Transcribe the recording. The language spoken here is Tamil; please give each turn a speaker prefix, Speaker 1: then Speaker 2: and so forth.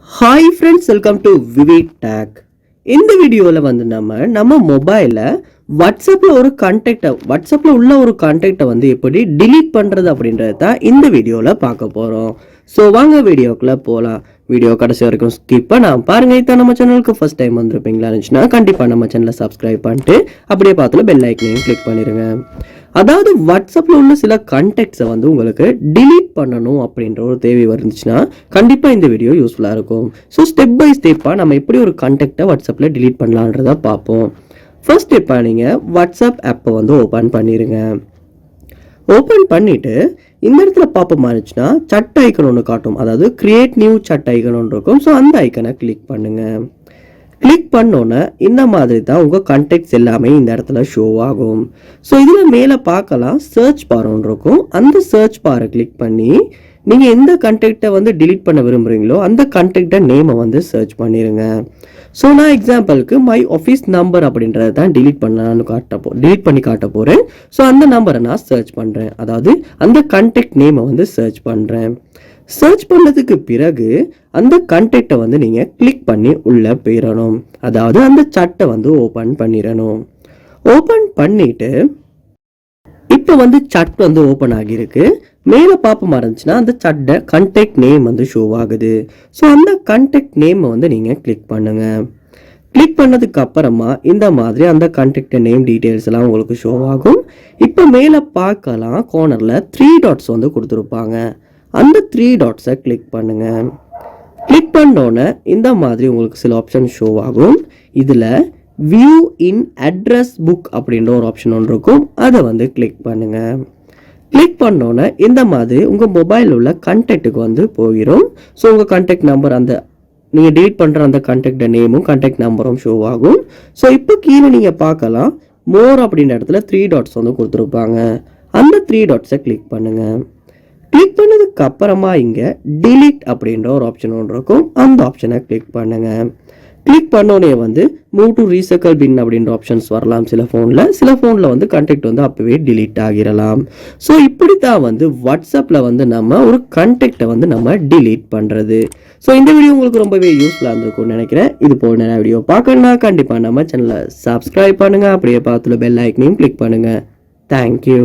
Speaker 1: Hi friends, welcome to Vivek take. இந்த வீடியோவில் வந்து நம்ம மொபைலில் வாட்ஸ்அப்பில் உள்ள ஒரு கான்டாக்டை வந்து எப்படி டிலீட் பண்ணுறது அப்படின்றது தான் இந்த வீடியோவில் பார்க்க போகிறோம். ஸோ வாங்க வீடியோக்குள்ளே போகலாம். வீடியோ கடைசி வரைக்கும் ஸ்கிப் பண்ணாம பாருங்கள். இதான் நம்ம சேனலுக்கு ஃபஸ்ட் டைம் வந்துருப்பீங்களா இருந்துச்சுன்னா கண்டிப்பாக நம்ம சேனலை சப்ஸ்கிரைப் பண்ணிட்டு அப்படியே பார்த்துல பெல் ஐக்கனையும் கிளிக் பண்ணிடுங்க. அதாவது வாட்ஸ்அப்பில் உள்ள சில கான்டாக்ட்ஸை வந்து உங்களுக்கு டிலீட் பண்ணணும் அப்படின்ற ஒரு தேவை வந்துச்சுன்னா கண்டிப்பாக இந்த வீடியோ யூஸ்ஃபுல்லாக இருக்கும். ஸோ ஸ்டெப் பை ஸ்டெப்பாக நம்ம எப்படி ஒரு கான்டாக்டை வாட்ஸ்அப்பில் டிலீட் பண்ணலான்றதை பார்ப்போம். ஃபர்ஸ்ட் ஸ்டெப்பாக நீங்கள் வாட்ஸ்அப் ஆப்பை வந்து ஓப்பன் பண்ணிடுங்க. ஓப்பன் பண்ணிவிட்டு இந்த இடத்துல பாப்பப் இருந்துச்சுன்னா சட் ஐக்கன் ஒன்று காட்டும், அதாவது கிரியேட் நியூ சட் ஐக்கன் ஒன்று இருக்கும். ஸோ அந்த ஐக்கனை கிளிக் பண்ணுங்கள். கிளிக் பண்ணோன்னே இந்த மாதிரி தான் உங்கள் கான்டாக்ட்ஸ் எல்லாமே இந்த இடத்துல ஷோ ஆகும். ஸோ இதில் மேலே பார்க்கலாம் சர்ச் பார் ஒன்று இருக்கும். அந்த சர்ச் பாரை கிளிக் பண்ணி நீங்கள் எந்த கான்டாக்டை வந்து டிலீட் பண்ண விரும்புகிறீங்களோ அந்த கான்டாக்டை நேமை வந்து சர்ச் பண்ணிடுங்க. ஸோ நான் எக்ஸாம்பிளுக்கு மை ஆஃபீஸ் நம்பர் அப்படின்றத தான் டிலீட் பண்ணி காட்ட போகிறேன். ஸோ அந்த நம்பரை நான் சர்ச் பண்ணுறேன், அதாவது அந்த கான்டாக்ட் நேமை வந்து சர்ச் பண்ணுறேன். சர்ச் பண்ணதுக்கு பிறகு அந்த கான்டாக்டை வந்து நீங்கள் கிளிக் பண்ணி உள்ளே போயிடணும், அதாவது அந்த சட்டை வந்து ஓப்பன் பண்ணிடணும். ஓப்பன் பண்ணிவிட்டு இப்போ வந்து சட் வந்து ஓப்பன் ஆகியிருக்கு. மேலே பாப்ப இருந்துச்சுன்னா அந்த சட்டை கான்டாக்ட் நேம் வந்து ஷோ ஆகுது. ஸோ அந்த கான்டாக்ட் நேமை வந்து நீங்கள் கிளிக் பண்ணுங்கள். கிளிக் பண்ணதுக்கு அப்புறமா இந்த மாதிரி அந்த கான்டாக்ட் நேம் டீட்டெயில்ஸ் எல்லாம் உங்களுக்கு ஷோ ஆகும். இப்போ மேலே பார்க்கலாம் கார்னரில் 3 டாட்ஸ் வந்து கொடுத்துருப்பாங்க. அந்த 3 டாட்ஸை கிளிக் பண்ணுங்கள். கிளிக் பண்ணோன்னே இந்த மாதிரி உங்களுக்கு சில ஆப்ஷன் ஷோ ஆகும். இதில் வியூ இன் அட்ரஸ் புக் அப்படின்ற ஒரு ஆப்ஷன் ஒன்று இருக்கும், அதை வந்து கிளிக் பண்ணுங்கள். கிளிக் பண்ணோன்னே இந்த மாதிரி உங்கள் மொபைலில் உள்ள கான்டாக்டுக்கு வந்து போயிடும். ஸோ உங்கள் கான்டாக்ட் நம்பர், அந்த நீங்கள் டெலிட் பண்ணுற அந்த கான்டாக்ட் நேமும் கான்டாக்ட் நம்பரும் ஷோ ஆகும். ஸோ இப்போ கீழே நீங்கள் பார்க்கலாம் மோர் அப்படின்ற இடத்துல 3 டாட்ஸ் வந்து கொடுத்துருப்பாங்க. அந்த 3 டாட்ஸை கிளிக் பண்ணுங்கள். கிளிக் பண்ணதுக்கு அப்புறமா இங்கே டிலீட் அப்படின்ற ஒரு ஆப்ஷன் ஒன்று இருக்கும், அந்த ஆப்ஷனை கிளிக் பண்ணுங்கள். கிளிக் பண்ணோடனே வந்து மூவ் டு ரீசைக்கிள் பின் அப்படின்ற ஆப்ஷன்ஸ் வரலாம். சில ஃபோனில் வந்து கான்டாக்ட் வந்து அப்போவே டிலீட் ஆகிடலாம். ஸோ இப்படி தான் வந்து வாட்ஸ்அப்பில் வந்து நம்ம ஒரு கான்டாக்டை வந்து நம்ம டிலீட் பண்ணுறது. ஸோ இந்த வீடியோ உங்களுக்கு ரொம்பவே யூஸ்ஃபுல்லாக இருந்திருக்கும்னு நினைக்கிறேன். இது போல் நிறைய வீடியோ பார்க்கணுன்னா கண்டிப்பாக நம்ம சேனலை சப்ஸ்கிரைப் பண்ணுங்கள், அப்படியே பார்த்துல பெல் ஐக்கனையும் கிளிக் பண்ணுங்கள். தேங்க்யூ.